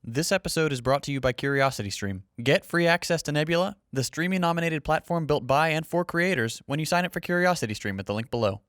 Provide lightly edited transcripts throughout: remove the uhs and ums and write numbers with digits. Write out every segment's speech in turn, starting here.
This episode is brought to you by CuriosityStream. Get free access to Nebula, the streaming-nominated platform built by and for creators, when you sign up for CuriosityStream at the link below.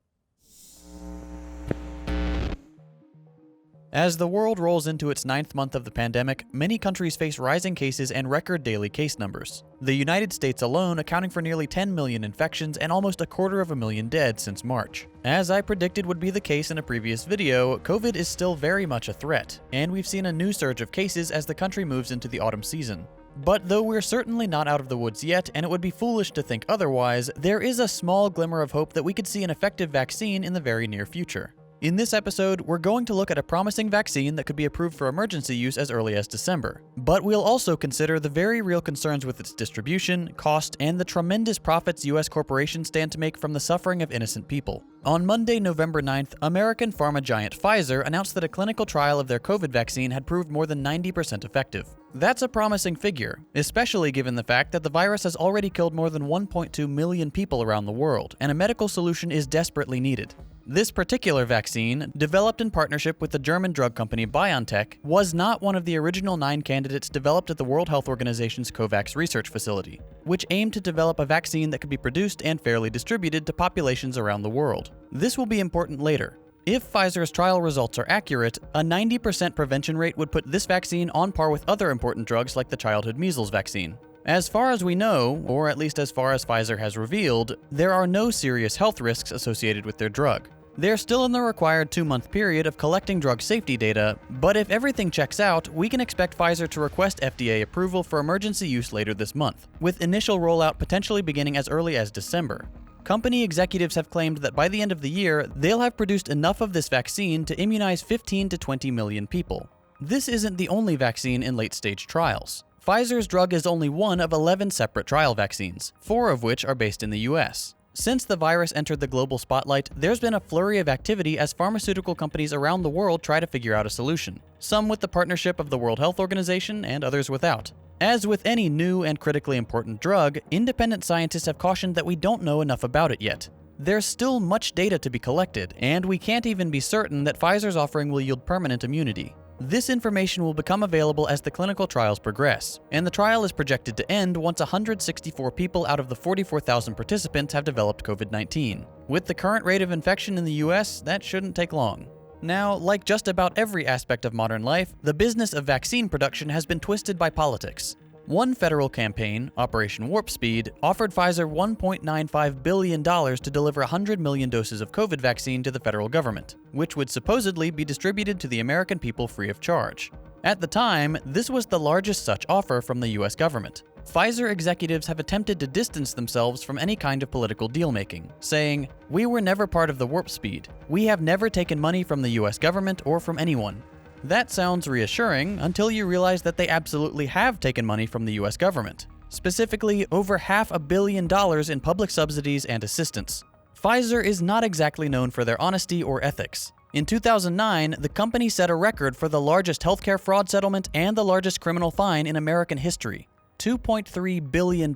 As the world rolls into its 9th month of the pandemic, many countries face rising cases and record daily case numbers. The United States alone accounting for nearly 10 million infections and almost 250,000 dead since March. As I predicted would be the case in a previous video, COVID is still very much a threat, and we've seen a new surge of cases as the country moves into the autumn season. But though we're certainly not out of the woods yet, and it would be foolish to think otherwise, there is a small glimmer of hope that we could see an effective vaccine in the very near future. In this episode, we're going to look at a promising vaccine that could be approved for emergency use as early as December. But we'll also consider the very real concerns with its distribution, cost, and the tremendous profits US corporations stand to make from the suffering of innocent people. On Monday, November 9th, American pharma giant Pfizer announced that a clinical trial of their COVID vaccine had proved more than 90% effective. That's a promising figure, especially given the fact that the virus has already killed more than 1.2 million people around the world, and a medical solution is desperately needed. This particular vaccine, developed in partnership with the German drug company BioNTech, was not one of the original 9 candidates developed at the World Health Organization's COVAX research facility, which aimed to develop a vaccine that could be produced and fairly distributed to populations around the world. This will be important later. If Pfizer's trial results are accurate, a 90% prevention rate would put this vaccine on par with other important drugs like the childhood measles vaccine. As far as we know, or at least as far as Pfizer has revealed, there are no serious health risks associated with their drug. They're still in the required 2-month period of collecting drug safety data, but if everything checks out, we can expect Pfizer to request FDA approval for emergency use later this month, with initial rollout potentially beginning as early as December. Company executives have claimed that by the end of the year, they'll have produced enough of this vaccine to immunize 15 to 20 million people. This isn't the only vaccine in late-stage trials. Pfizer's drug is only one of 11 separate trial vaccines, 4 of which are based in the US. Since the virus entered the global spotlight, there's been a flurry of activity as pharmaceutical companies around the world try to figure out a solution, some with the partnership of the World Health Organization and others without. As with any new and critically important drug, independent scientists have cautioned that we don't know enough about it yet. There's still much data to be collected, and we can't even be certain that Pfizer's offering will yield permanent immunity. This information will become available as the clinical trials progress, and the trial is projected to end once 164 people out of the 44,000 participants have developed COVID-19. With the current rate of infection in the US, that shouldn't take long. Now, like just about every aspect of modern life, the business of vaccine production has been twisted by politics. One federal campaign, Operation Warp Speed, offered Pfizer $1.95 billion to deliver 100 million doses of COVID vaccine to the federal government, which would supposedly be distributed to the American people free of charge. At the time, this was the largest such offer from the US government. Pfizer executives have attempted to distance themselves from any kind of political deal-making, saying, "We were never part of the Warp Speed. We have never taken money from the US government or from anyone." That sounds reassuring until you realize that they absolutely have taken money from the US government. Specifically, over $500 million in public subsidies and assistance. Pfizer is not exactly known for their honesty or ethics. In 2009, the company set a record for the largest healthcare fraud settlement and the largest criminal fine in American history, $2.3 billion.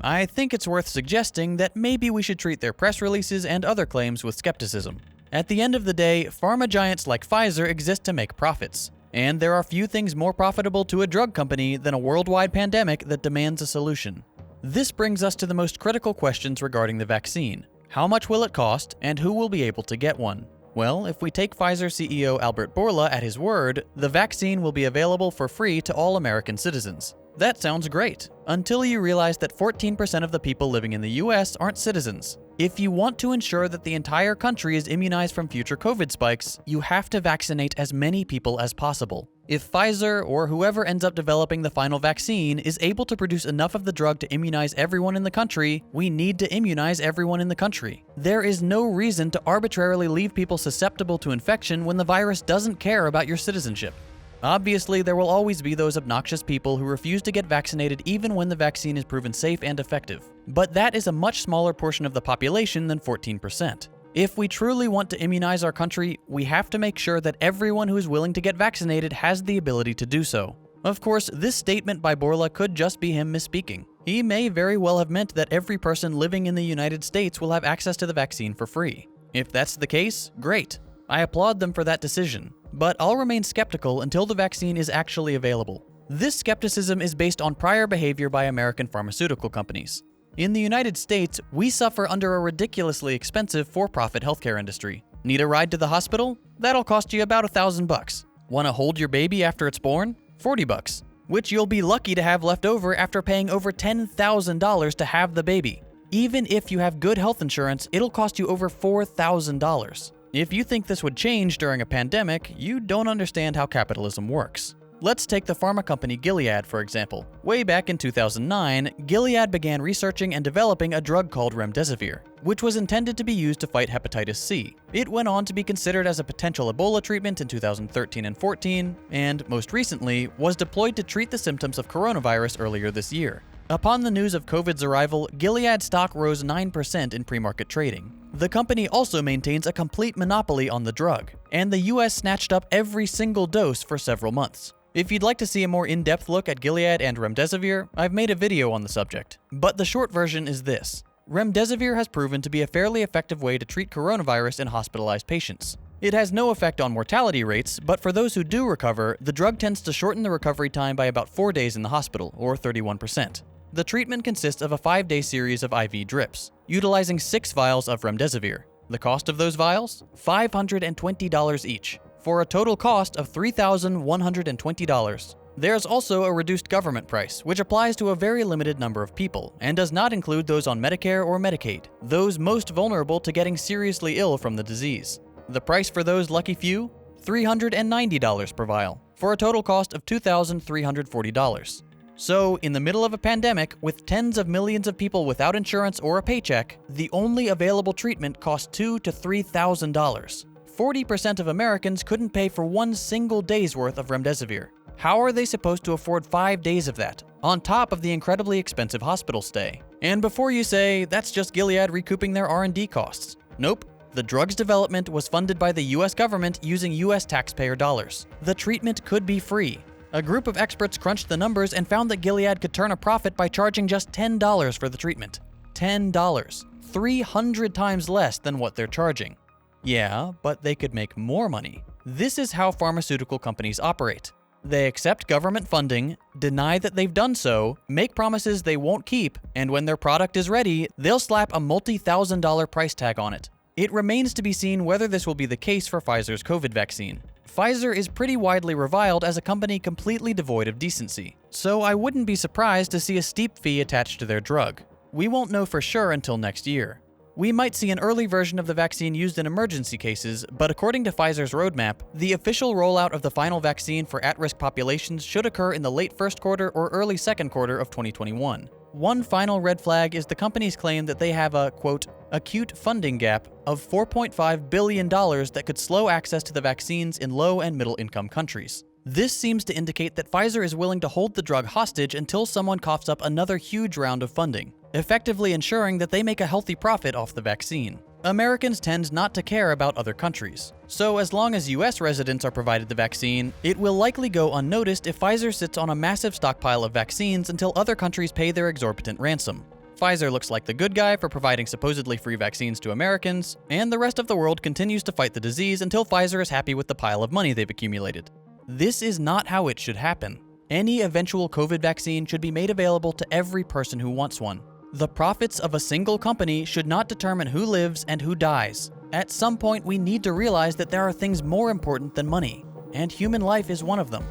I think it's worth suggesting that maybe we should treat their press releases and other claims with skepticism. At the end of the day, pharma giants like Pfizer exist to make profits. And there are few things more profitable to a drug company than a worldwide pandemic that demands a solution. This brings us to the most critical questions regarding the vaccine. How much will it cost, and who will be able to get one? Well, if we take Pfizer CEO Albert Bourla at his word, the vaccine will be available for free to all American citizens. That sounds great, until you realize that 14% of the people living in the US aren't citizens. If you want to ensure that the entire country is immunized from future COVID spikes, you have to vaccinate as many people as possible. If Pfizer, or whoever ends up developing the final vaccine, is able to produce enough of the drug to immunize everyone in the country, we need to immunize everyone in the country. There is no reason to arbitrarily leave people susceptible to infection when the virus doesn't care about your citizenship. Obviously, there will always be those obnoxious people who refuse to get vaccinated even when the vaccine is proven safe and effective. But that is a much smaller portion of the population than 14%. If we truly want to immunize our country, we have to make sure that everyone who is willing to get vaccinated has the ability to do so. Of course, this statement by Bourla could just be him misspeaking. He may very well have meant that every person living in the United States will have access to the vaccine for free. If that's the case, great. I applaud them for that decision, but I'll remain skeptical until the vaccine is actually available. This skepticism is based on prior behavior by American pharmaceutical companies. In the United States, we suffer under a ridiculously expensive for-profit healthcare industry. Need a ride to the hospital? That'll cost you about $1,000. Want to hold your baby after it's born? $40, which you'll be lucky to have left over after paying over $10,000 to have the baby. Even if you have good health insurance, it'll cost you over $4,000. If you think this would change during a pandemic, you don't understand how capitalism works. Let's take the pharma company Gilead, for example. Way back in 2009, Gilead began researching and developing a drug called remdesivir, which was intended to be used to fight hepatitis C. It went on to be considered as a potential Ebola treatment in 2013 and 14, and most recently, was deployed to treat the symptoms of coronavirus earlier this year. Upon the news of COVID's arrival, Gilead stock rose 9% in pre-market trading. The company also maintains a complete monopoly on the drug, and the US snatched up every single dose for several months. If you'd like to see a more in-depth look at Gilead and remdesivir, I've made a video on the subject. But the short version is this. Remdesivir has proven to be a fairly effective way to treat coronavirus in hospitalized patients. It has no effect on mortality rates, but for those who do recover, the drug tends to shorten the recovery time by about 4 days in the hospital, or 31%. The treatment consists of a 5-day series of IV drips, utilizing 6 vials of remdesivir. The cost of those vials? $520 each, for a total cost of $3,120. There's also a reduced government price, which applies to a very limited number of people, and does not include those on Medicare or Medicaid, those most vulnerable to getting seriously ill from the disease. The price for those lucky few? $390 per vial, for a total cost of $2,340. So, in the middle of a pandemic, with tens of millions of people without insurance or a paycheck, the only available treatment costs $2,000 to $3,000. 40% of Americans couldn't pay for one single day's worth of remdesivir. How are they supposed to afford 5 days of that, on top of the incredibly expensive hospital stay? And before you say, that's just Gilead recouping their R&D costs. Nope. The drug's development was funded by the US government using US taxpayer dollars. The treatment could be free. A group of experts crunched the numbers and found that Gilead could turn a profit by charging just $10 for the treatment. $10. 300 times less than what they're charging. Yeah, but they could make more money. This is how pharmaceutical companies operate. They accept government funding, deny that they've done so, make promises they won't keep, and when their product is ready, they'll slap a multi-$1,000 price tag on it. It remains to be seen whether this will be the case for Pfizer's COVID vaccine. Pfizer is pretty widely reviled as a company completely devoid of decency, so I wouldn't be surprised to see a steep fee attached to their drug. We won't know for sure until next year. We might see an early version of the vaccine used in emergency cases, but according to Pfizer's roadmap, the official rollout of the final vaccine for at-risk populations should occur in the late first quarter or early second quarter of 2021. One final red flag is the company's claim that they have a, quote, acute funding gap of $4.5 billion that could slow access to the vaccines in low and middle income countries. This seems to indicate that Pfizer is willing to hold the drug hostage until someone coughs up another huge round of funding, effectively ensuring that they make a healthy profit off the vaccine. Americans tend not to care about other countries, so as long as US residents are provided the vaccine, it will likely go unnoticed if Pfizer sits on a massive stockpile of vaccines until other countries pay their exorbitant ransom. Pfizer looks like the good guy for providing supposedly free vaccines to Americans, and the rest of the world continues to fight the disease until Pfizer is happy with the pile of money they've accumulated. This is not how it should happen. Any eventual COVID vaccine should be made available to every person who wants one. The profits of a single company should not determine who lives and who dies. At some point, we need to realize that there are things more important than money, and human life is one of them.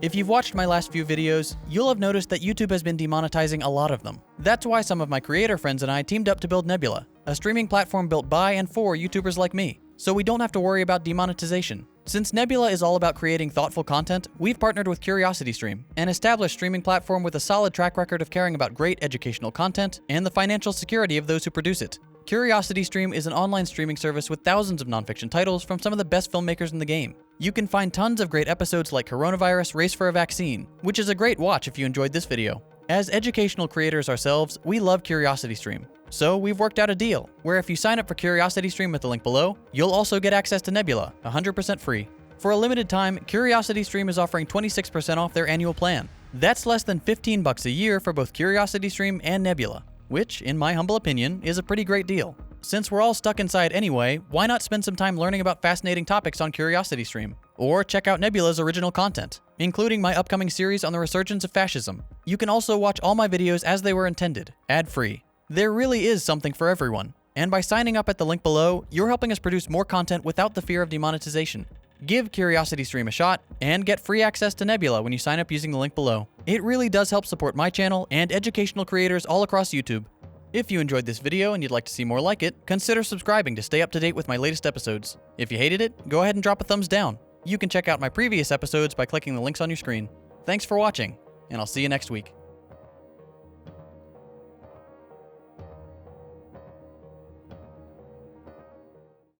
If you've watched my last few videos, you'll have noticed that YouTube has been demonetizing a lot of them. That's why some of my creator friends and I teamed up to build Nebula, a streaming platform built by and for YouTubers like me, so we don't have to worry about demonetization. Since Nebula is all about creating thoughtful content, we've partnered with CuriosityStream, an established streaming platform with a solid track record of caring about great educational content and the financial security of those who produce it. CuriosityStream is an online streaming service with thousands of nonfiction titles from some of the best filmmakers in the game. You can find tons of great episodes like Coronavirus Race for a Vaccine, which is a great watch if you enjoyed this video. As educational creators ourselves, we love CuriosityStream. So we've worked out a deal, where if you sign up for CuriosityStream at the link below, you'll also get access to Nebula, 100% free. For a limited time, CuriosityStream is offering 26% off their annual plan. That's less than $15 a year for both CuriosityStream and Nebula, which, in my humble opinion, is a pretty great deal. Since we're all stuck inside anyway, why not spend some time learning about fascinating topics on CuriosityStream? Or check out Nebula's original content, including my upcoming series on the resurgence of fascism. You can also watch all my videos as they were intended, ad-free. There really is something for everyone. And by signing up at the link below, you're helping us produce more content without the fear of demonetization. Give CuriosityStream a shot, and get free access to Nebula when you sign up using the link below. It really does help support my channel and educational creators all across YouTube. If you enjoyed this video and you'd like to see more like it, consider subscribing to stay up to date with my latest episodes. If you hated it, go ahead and drop a thumbs down. You can check out my previous episodes by clicking the links on your screen. Thanks for watching, and I'll see you next week.